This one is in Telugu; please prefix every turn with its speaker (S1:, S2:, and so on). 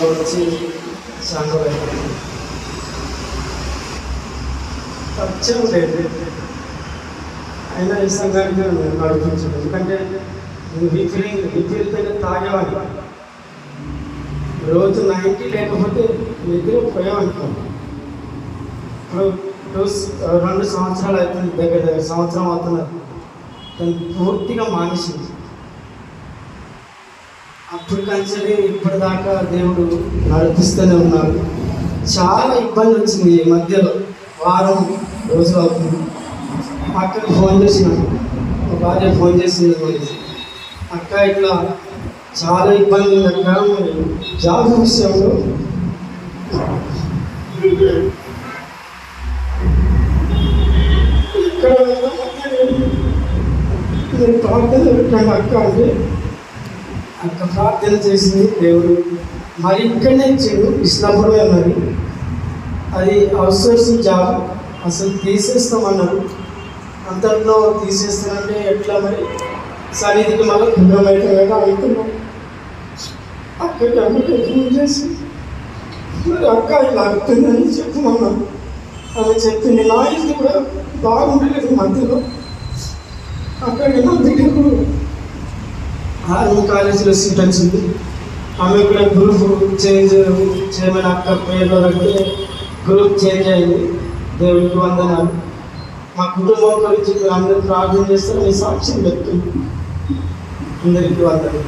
S1: వచ్చి సంఘం పరిచయం లేదు. అయినా ఈ సంఘానికి నడిపించదు. ఎందుకంటే నేను రీఫిల్ తాగేవాడిని. రోజు 90 లేకపోతే నిద్ర పోయామనుకోండి. ఇప్పుడు 2 సంవత్సరాలు అవుతుంది, దగ్గర సంవత్సరం అవుతున్నారు. దాన్ని పూర్తిగా మానేసింది. అప్పుడు కంచెలి ఇప్పటిదాకా దేవుడు నడిపిస్తూనే ఉన్నాడు. చాలా ఇబ్బంది వచ్చింది ఈ మధ్యలో, వారం రోజులు అవుతుంది. అక్కకి ఫోన్ చేసినాను, మా భార్య ఫోన్ చేసింది. అక్క ఇట్లా చాలా ఇబ్బంది ఉంది అక్క, జాబ్ విషయంలో ఇక్కడ నేను ప్రార్థన పెట్టాను అక్క అంటే. అక్క ప్రార్థన చేసింది, దేవుడు మరి ఇక్కడనే ఇచ్చాడు, ఇచ్చినప్పుడే అన్నది. అది అవుట్సోర్సింగ్ జాబ్, అసలు తీసేస్తామన్నారు. అంతట్లో తీసేస్తానంటే ఎట్లా మరి, సన్నిధికి మళ్ళీ దూరం అయితే కదా అనుకున్నాం. అక్కడికి అమ్మకి ఫోన్ చేసి మరి అక్క ఇలా అవుతుందని చెప్పుకున్నాను. ఆమె చెప్పింది. నా ఇది కూడా బాగుండలేదు మధ్యలో. అక్కడికి నా బిడ్డకు ఆర్మీ కాలేజీలో సీట్ వచ్చింది. ఆమె కూడా గ్రూప్ చేంజ్ చేయమని అక్క పేరులో పెడితే గ్రూప్ చేంజ్ అయింది. దేవుడికి వందనాలు. మా కుటుంబం గురించి అందరూ ప్రార్థన చేస్తారు, మీ సాక్ష్యం చెప్తుంది. అందరికీ వందనాలు.